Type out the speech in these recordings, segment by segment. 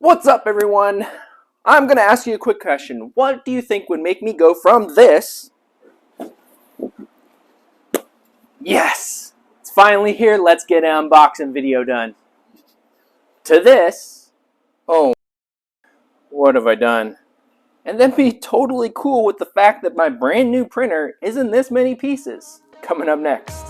What's up, everyone? I'm going to ask you a quick question. What do you think would make me go from this, yes, it's finally here, let's get an unboxing video done, to this, oh, what have I done? And then be totally cool with the fact that my brand new printer is in this many pieces. Coming up next.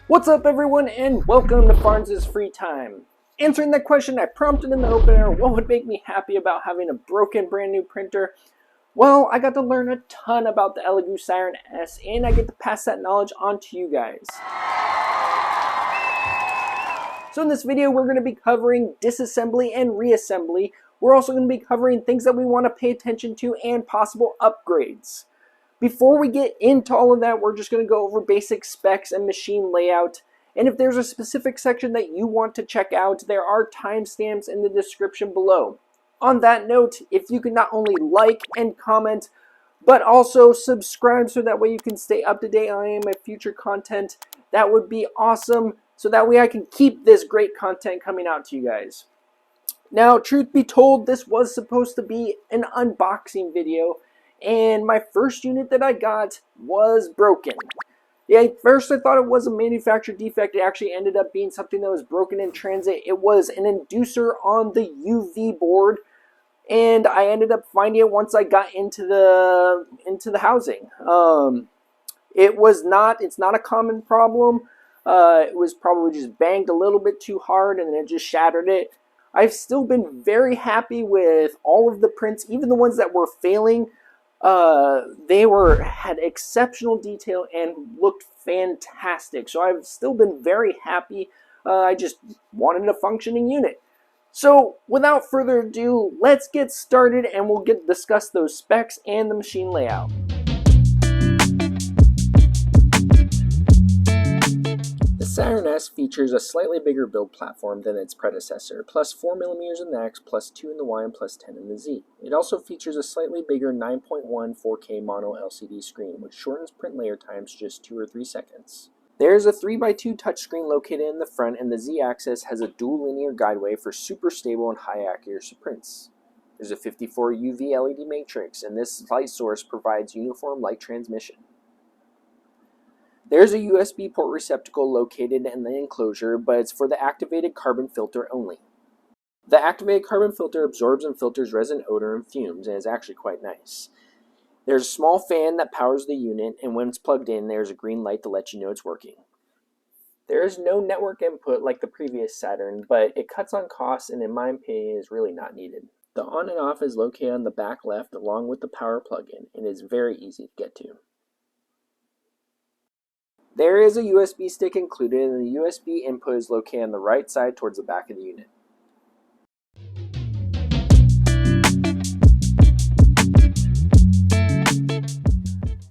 What's up, everyone, and welcome to Farns's Free Time. Answering that question I prompted in the opener, what would make me happy about having a broken brand new printer? Well, I got to learn a ton about the Elegoo Saturn S, and I get to pass that knowledge on to you guys. So in this video, we're going to be covering disassembly and reassembly. We're also going to be covering things that we want to pay attention to and possible upgrades. Before we get into all of that, we're just going to go over basic specs and machine layout. And if there's a specific section that you want to check out, there are timestamps in the description below. On that note, if you can not only like and comment, but also subscribe so that way you can stay up to date on my future content, that would be awesome. So that way I can keep this great content coming out to you guys. Now, truth be told, this was supposed to be an unboxing video. And my first unit that I got was broken. Yeah, at first I thought it was a manufacturer defect. It actually ended up being something that was broken in transit. It was an inducer on the UV board, and I ended up finding it once I got into the housing. It's not a common problem. It was probably just banged a little bit too hard, and then it just shattered it. I've still been very happy with all of the prints, even the ones that were failing. They had exceptional detail and looked fantastic. So I've still been very happy. I just wanted a functioning unit. So without further ado, let's get started and we'll discuss those specs and the machine layout. The Saturn S features a slightly bigger build platform than its predecessor, plus 4mm in the X, plus 2 in the Y, and plus 10 in the Z. It also features a slightly bigger 9.1 4K mono LCD screen, which shortens print layer times to just 2 or 3 seconds. There is a 3x2 touchscreen located in the front, and the Z-axis has a dual linear guideway for super stable and high accuracy prints. There's a 54 UV LED matrix, and this light source provides uniform light transmission. There's a USB port receptacle located in the enclosure, but it's for the activated carbon filter only. The activated carbon filter absorbs and filters resin odor and fumes, and is actually quite nice. There's a small fan that powers the unit, and when it's plugged in, there's a green light to let you know it's working. There is no network input like the previous Saturn, but it cuts on costs and in my opinion is really not needed. The on and off is located on the back left along with the power plug-in, and is very easy to get to. There is a USB stick included, and the USB input is located on the right side towards the back of the unit.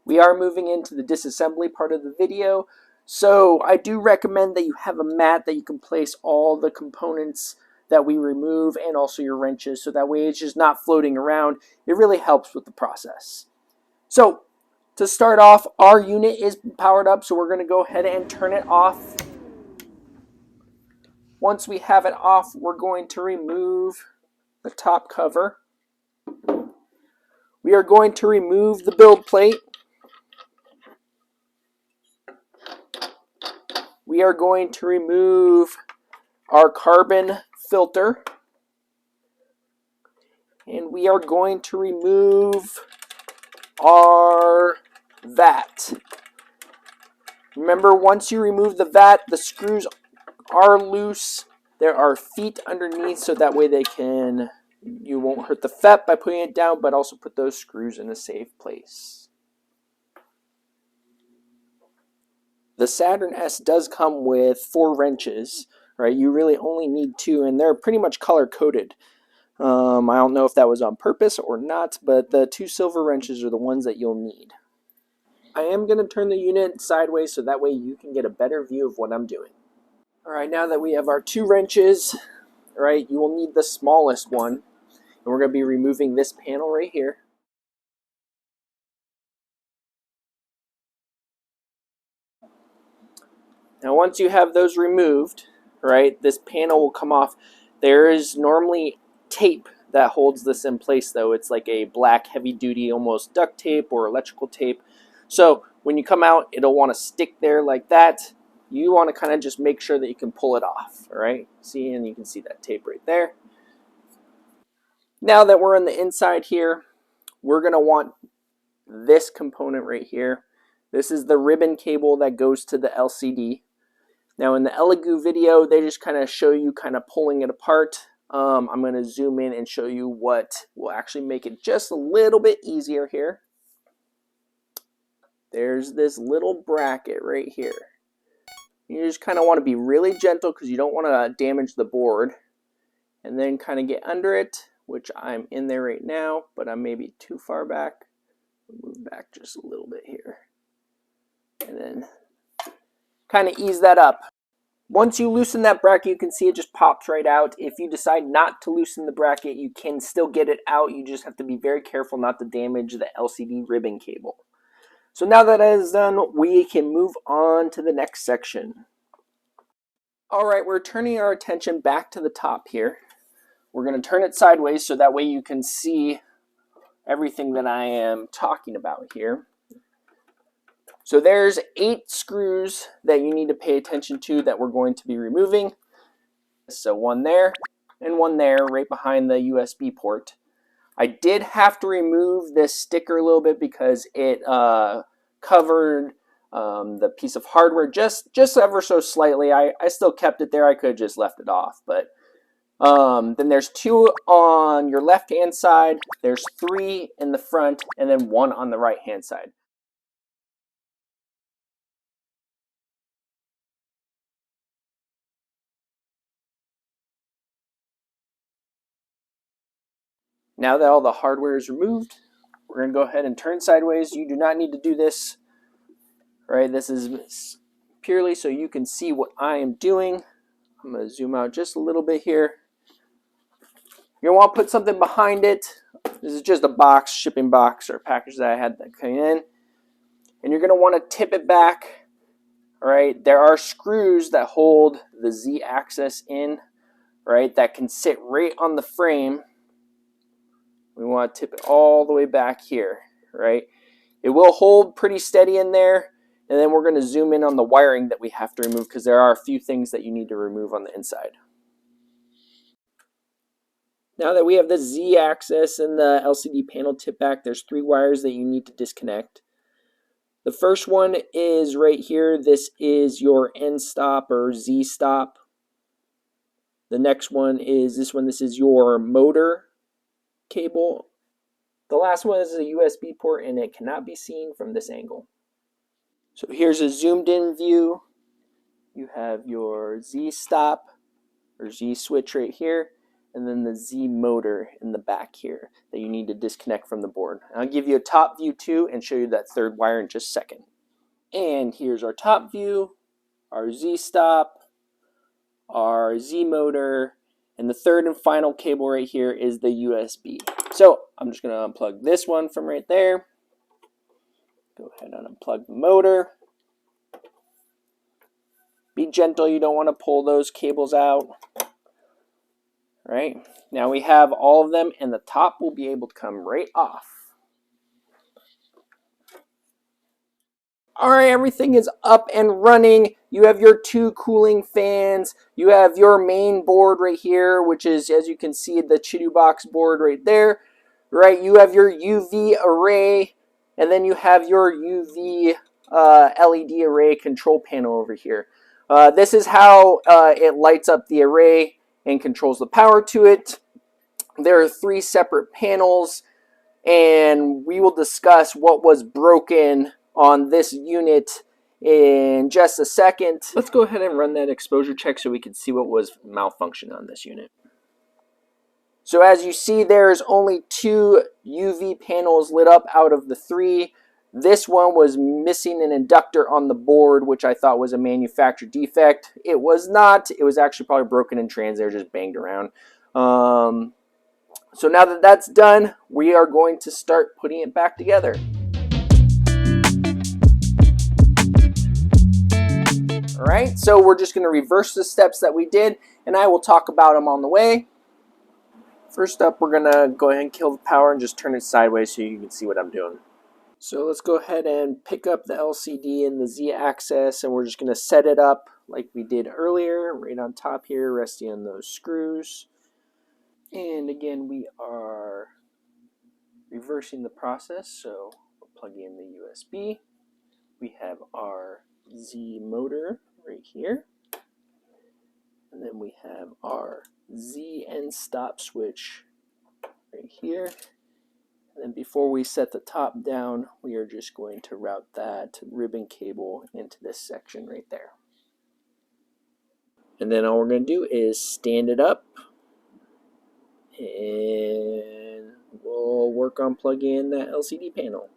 We are moving into the disassembly part of the video, so I do recommend that you have a mat that you can place all the components that we remove and also your wrenches, so that way it's just not floating around. It really helps with the process. So, to start off, our unit is powered up, so we're going to go ahead and turn it off. Once we have it off, we're going to remove the top cover. We are going to remove the build plate. We are going to remove our carbon filter. And we are going to remove our vat. Remember, once you remove the vat, the screws are loose. There are feet underneath, so that way you won't hurt the FET by putting it down, but also put those screws in a safe place. The Saturn S does come with 4 wrenches, right? You really only need 2, and they're pretty much color coded. I don't know if that was on purpose or not, but the 2 silver wrenches are the ones that you'll need. I am going to turn the unit sideways so that way you can get a better view of what I'm doing. Alright, now that we have our 2 wrenches, right, you will need the smallest one. And we're going to be removing this panel right here. Now once you have those removed, right, this panel will come off. There is normally tape that holds this in place though. It's like a black heavy duty almost duct tape or electrical tape. So when you come out, it'll want to stick there like that. You want to kind of just make sure that you can pull it off, all right? See, and you can see that tape right there. Now that we're on the inside here, we're going to want this component right here. This is the ribbon cable that goes to the LCD. Now in the Elegoo video, they just kind of show you kind of pulling it apart. I'm going to zoom in and show you what will actually make it just a little bit easier here. There's this little bracket right here. You just kind of want to be really gentle because you don't want to damage the board. And then kind of get under it, which I'm in there right now, but I'm maybe too far back. Move back just a little bit here. And then kind of ease that up. Once you loosen that bracket, you can see it just pops right out. If you decide not to loosen the bracket, you can still get it out. You just have to be very careful not to damage the LCD ribbon cable. So now that is done, we can move on to the next section. All right, we're turning our attention back to the top here. We're going to turn it sideways so that way you can see everything that I am talking about here. So there's 8 screws that you need to pay attention to that we're going to be removing. So one there and one there right behind the USB port. I did have to remove this sticker a little bit because it covered the piece of hardware just ever so slightly. I still kept it there. I could have just left it off. But then there's 2 on your left-hand side. There's 3 in the front and then 1 on the right-hand side. Now that all the hardware is removed, we're going to go ahead and turn sideways. You do not need to do this, right? This is purely so you can see what I am doing. I'm going to zoom out just a little bit here. You're going to want to put something behind it. This is just a box, shipping box or package that I had that came in. And you're going to want to tip it back, all right? There are screws that hold the Z-axis in, right? That can sit right on the frame. We want to tip it all the way back here, right? It will hold pretty steady in there, and then we're going to zoom in on the wiring that we have to remove because there are a few things that you need to remove on the inside. Now that we have the Z-axis and the LCD panel tip back, there's 3 wires that you need to disconnect. The first one is right here. This is your N stop or Z stop. The next one is this one. This is your motor cable. The last one is a USB port and it cannot be seen from this angle. So here's a zoomed in view. You have your Z stop or Z switch right here and then the Z motor in the back here that you need to disconnect from the board. And I'll give you a top view too and show you that 3rd wire in just a second. And here's our top view, our Z stop, our Z motor, and the 3rd and final cable right here is the USB. So I'm just going to unplug this one from right there. Go ahead and unplug the motor. Be gentle, you don't want to pull those cables out. All right, now we have all of them and the top will be able to come right off. All right, everything is up and running. You have your 2 cooling fans. You have your main board right here, which is, as you can see, the Chidu box board right there. Right, you have your UV array, and then you have your UV LED array control panel over here. This is how it lights up the array and controls the power to it. There are 3 separate panels, and we will discuss what was broken on this unit in just a second. Let's go ahead and run that exposure check so we can see what was malfunctioning on this unit. So as you see, there's only 2 UV panels lit up out of the 3. This one was missing an inductor on the board, which I thought was a manufacturer defect. It was not. It was actually probably broken in transit or just banged around. So now that that's done, we are going to start putting it back together. All right, so we're just going to reverse the steps that we did, and I will talk about them on the way. First up, we're going to go ahead and kill the power and just turn it sideways so you can see what I'm doing. So let's go ahead and pick up the LCD in the Z-axis, and we're just going to set it up like we did earlier, right on top here, resting on those screws. And again, we are reversing the process, so we'll plug in the USB. We have our Z motor right here. And then we have our Z and stop switch right here. And then before we set the top down, we are just going to route that ribbon cable into this section right there. And then all we're going to do is stand it up, and we'll work on plugging in that LCD panel.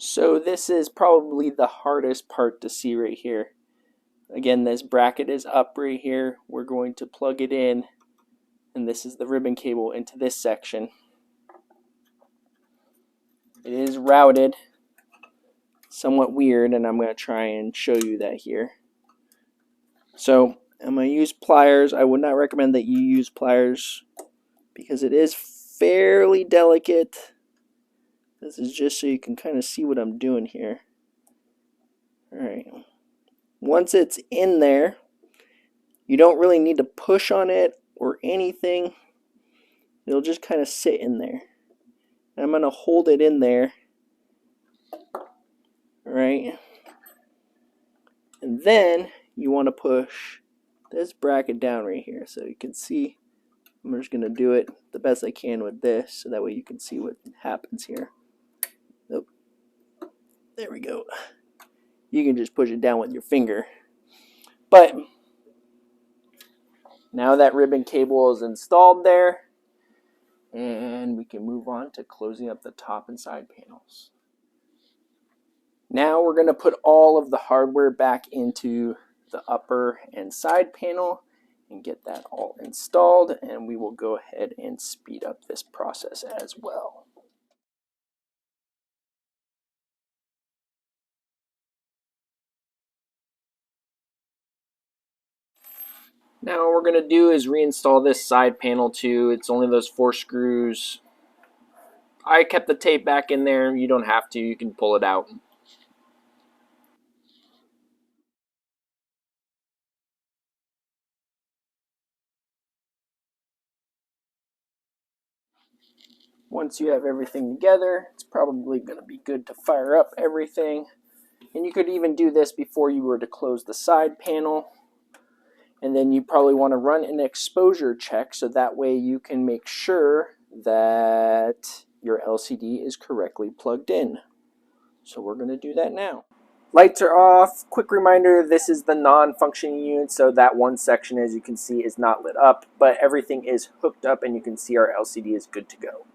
So this is probably the hardest part to see right here. Again, this bracket is up right here. We're going to plug it in, and this is the ribbon cable into this section. It is routed, somewhat weird, and I'm going to try and show you that here. So I'm going to use pliers. I would not recommend that you use pliers because it is fairly delicate. This is just so you can kind of see what I'm doing here. Alright. Once it's in there, you don't really need to push on it or anything. It'll just kind of sit in there. And I'm going to hold it in there. Alright. And then you want to push this bracket down right here so you can see. I'm just going to do it the best I can with this so that way you can see what happens here. Nope. There we go. You can just push it down with your finger. But now that ribbon cable is installed there, and we can move on to closing up the top and side panels. Now we're going to put all of the hardware back into the upper and side panel and get that all installed, and we will go ahead and speed up this process as well. Now what we're going to do is reinstall this side panel too. It's only those 4 screws. I kept the tape back in there. You don't have to. You can pull it out. Once you have everything together, it's probably going to be good to fire up everything. And you could even do this before you were to close the side panel. And then you probably want to run an exposure check so that way you can make sure that your LCD is correctly plugged in. So we're going to do that now. Lights are off. Quick reminder, this is the non-functioning unit, so that one section, as you can see, is not lit up, but everything is hooked up and you can see our LCD is good to go.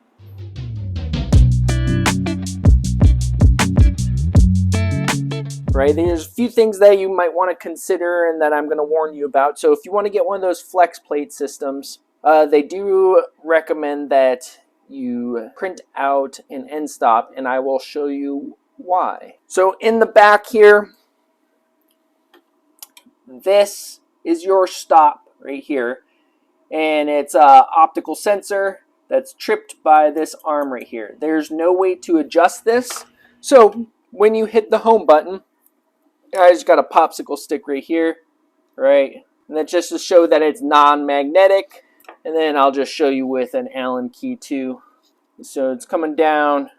Right, there's a few things that you might want to consider and that I'm going to warn you about. So if you want to get one of those flex plate systems, they do recommend that you print out an end stop, and I will show you why. So in the back here, this is your stop right here, and it's an optical sensor that's tripped by this arm right here. There's no way to adjust this, so when you hit the home button, I just got a popsicle stick right here, right? And that's just to show that it's non-magnetic. And then I'll just show you with an Allen key too. So it's coming down,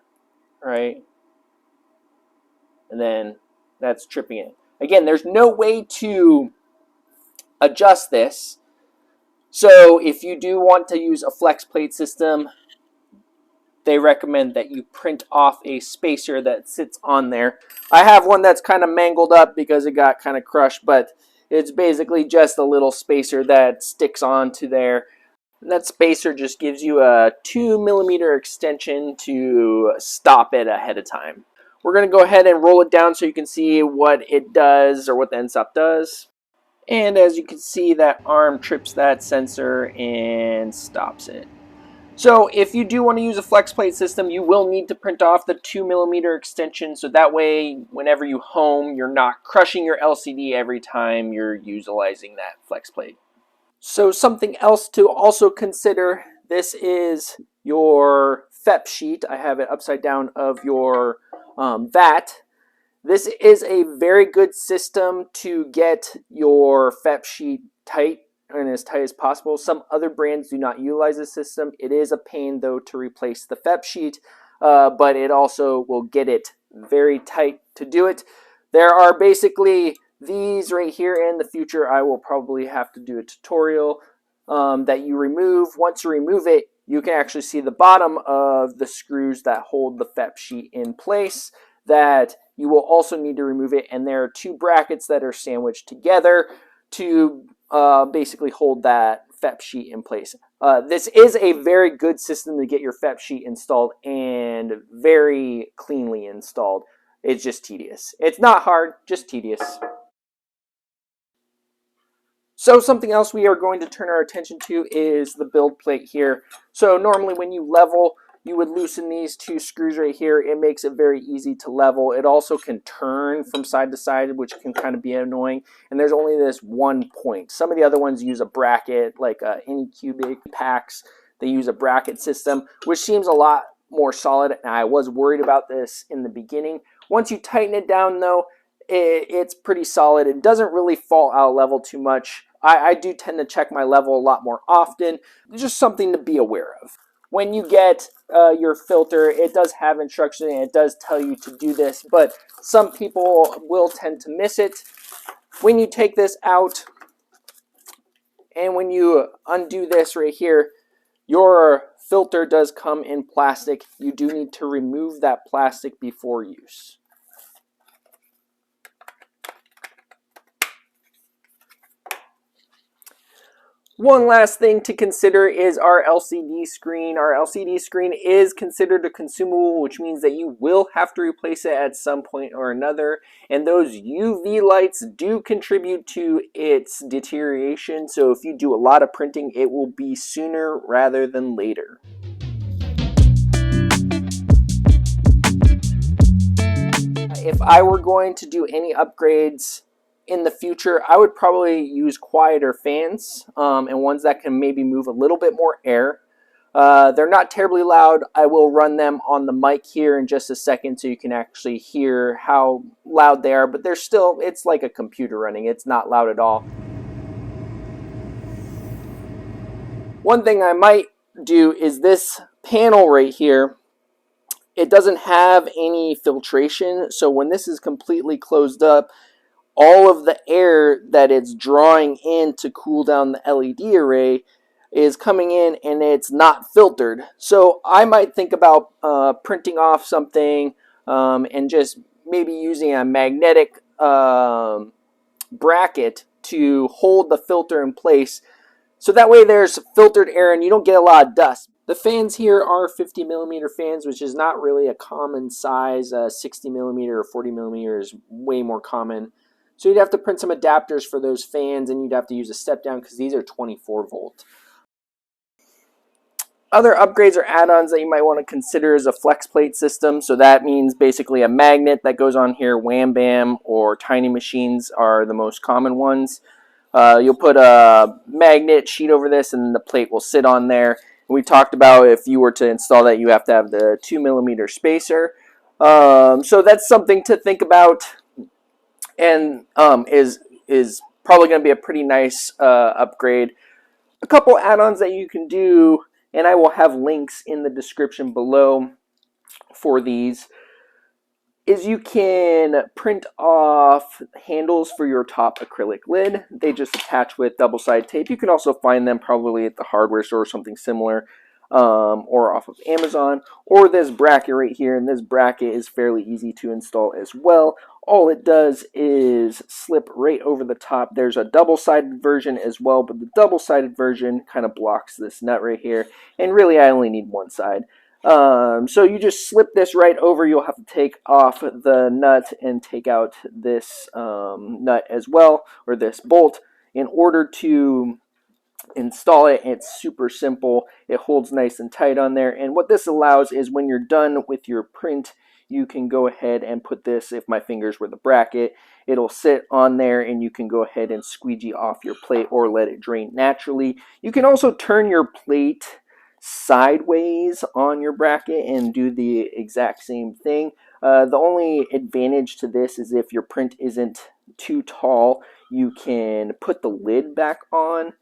right? And then that's tripping it. Again, there's no way to adjust this. So if you do want to use a flex plate system, they recommend that you print off a spacer that sits on there. I have one that's kind of mangled up because it got kind of crushed, but it's basically just a little spacer that sticks onto there. And that spacer just gives you a 2mm extension to stop it ahead of time. We're going to go ahead and roll it down so you can see what it does, or what the end stop does. And as you can see, that arm trips that sensor and stops it. So if you do want to use a flex plate system, you will need to print off the 2mm extension, so that way whenever you home, you're not crushing your LCD every time you're utilizing that flex plate. So something else to also consider, this is your FEP sheet. I have it upside down of your VAT. This is a very good system to get your FEP sheet tight and as tight as possible. Some other brands do not utilize this system. It is a pain though to replace the FEP sheet, but it also will get it very tight to do it. There are basically these right here. In the future, I will probably have to do a tutorial that you remove. Once you remove it, you can actually see the bottom of the screws that hold the FEP sheet in place. That you will also need to remove it, and there are two brackets that are sandwiched together to basically hold that FEP sheet in place. This is a very good system to get your FEP sheet installed and very cleanly installed. It's just tedious. It's not hard, just tedious. So something else we are going to turn our attention to is the build plate here. So normally when you level, you would loosen these two screws right here. It makes it very easy to level. It also can turn from side to side, which can kind of be annoying. And there's only this one point. Some of the other ones use a bracket, like Anycubic packs. They use a bracket system, which seems a lot more solid. And I was worried about this in the beginning. Once you tighten it down though, it's pretty solid. It doesn't really fall out of level too much. I do tend to check my level a lot more often. It's just something to be aware of. When you get your filter, it does have instructions and it does tell you to do this, but some people will tend to miss it. When you take this out and when you undo this right here, your filter does come in plastic. You do need to remove that plastic before use. One last thing to consider is our LCD screen. Our LCD screen is considered a consumable, which means that you will have to replace it at some point or another. And those UV lights do contribute to its deterioration. So if you do a lot of printing, it will be sooner rather than later. If I were going to do any upgrades in the future, I would probably use quieter fans and ones that can maybe move a little bit more air. They're not terribly loud. I will run them on the mic here in just a second so you can actually hear how loud they are, but they're still, it's like a computer running. It's not loud at all. One thing I might do is this panel right here. It doesn't have any filtration, so when this is completely closed up, all of the air that it's drawing in to cool down the LED array is coming in and it's not filtered. So I might think about printing off something and just maybe using a magnetic bracket to hold the filter in place. So that way there's filtered air and you don't get a lot of dust. The fans here are 50mm fans, which is not really a common size. 60mm or 40mm is way more common. So you'd have to print some adapters for those fans, and you'd have to use a step down because these are 24 volt. Other upgrades or add-ons that you might want to consider is a flex plate system. So that means basically a magnet that goes on here. Wham Bam or Tiny Machines are the most common ones. You'll put a magnet sheet over this and the plate will sit on there. We talked about if you were to install that, you have to have the 2mm spacer. So that's something to think about, and is probably going to be a pretty nice upgrade. A couple add-ons that you can do, and I will have links in the description below for these, is you can print off handles for your top acrylic lid. They just attach with double-sided tape. You can also find them probably at the hardware store or something similar, or off of Amazon, or this bracket right here. And this bracket is fairly easy to install as well. All it does is slip right over the top. There's a double-sided version as well, but the double-sided version kind of blocks this nut right here. And really, I only need one side. So you just slip this right over. You'll have to take off the nut and take out this nut as well, or this bolt, in order to install it. It's super simple. It holds nice and tight on there. And what this allows is when you're done with your print, you can go ahead and put this, if my fingers were the bracket, it'll sit on there and you can go ahead and squeegee off your plate or let it drain naturally. You can also turn your plate sideways on your bracket and do the exact same thing. The only advantage to this is if your print isn't too tall, you can put the lid back on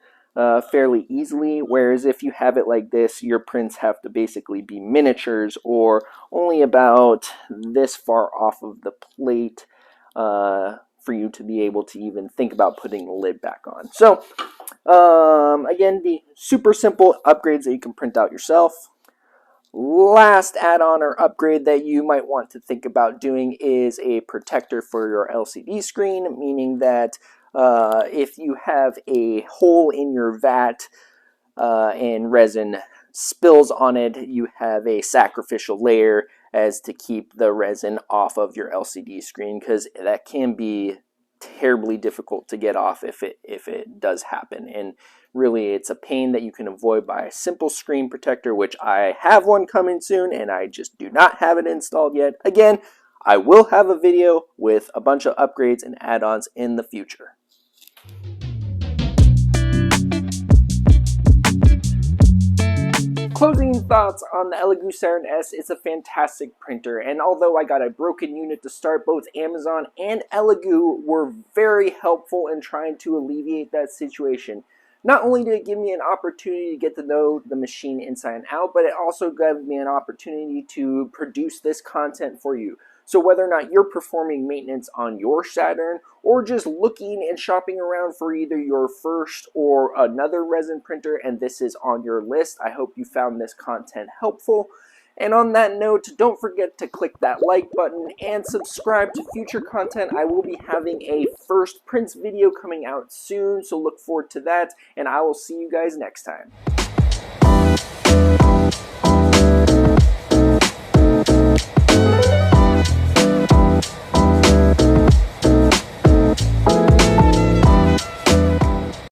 fairly easily, whereas if you have it like this, your prints have to basically be miniatures or only about this far off of the plate for you to be able to even think about putting the lid back on. So again, the super simple upgrades that you can print out yourself. Last add-on or upgrade that you might want to think about doing is a protector for your LCD screen, meaning that if you have a hole in your vat and resin spills on it, you have a sacrificial layer as to keep the resin off of your LCD screen, because that can be terribly difficult to get off if it does happen. And really, it's a pain that you can avoid by a simple screen protector, which I have one coming soon, and I just do not have it installed yet. Again, I will have a video with a bunch of upgrades and add-ons in the future. Closing thoughts on the Elegoo Saturn S. It's a fantastic printer, and although I got a broken unit to start, both Amazon and Elegoo were very helpful in trying to alleviate that situation. Not only did it give me an opportunity to get to know the machine inside and out, but it also gave me an opportunity to produce this content for you. So whether or not you're performing maintenance on your Saturn or just looking and shopping around for either your first or another resin printer and this is on your list, I hope you found this content helpful. And on that note, don't forget to click that like button and subscribe to future content. I will be having a first prints video coming out soon, so look forward to that, and I will see you guys next time.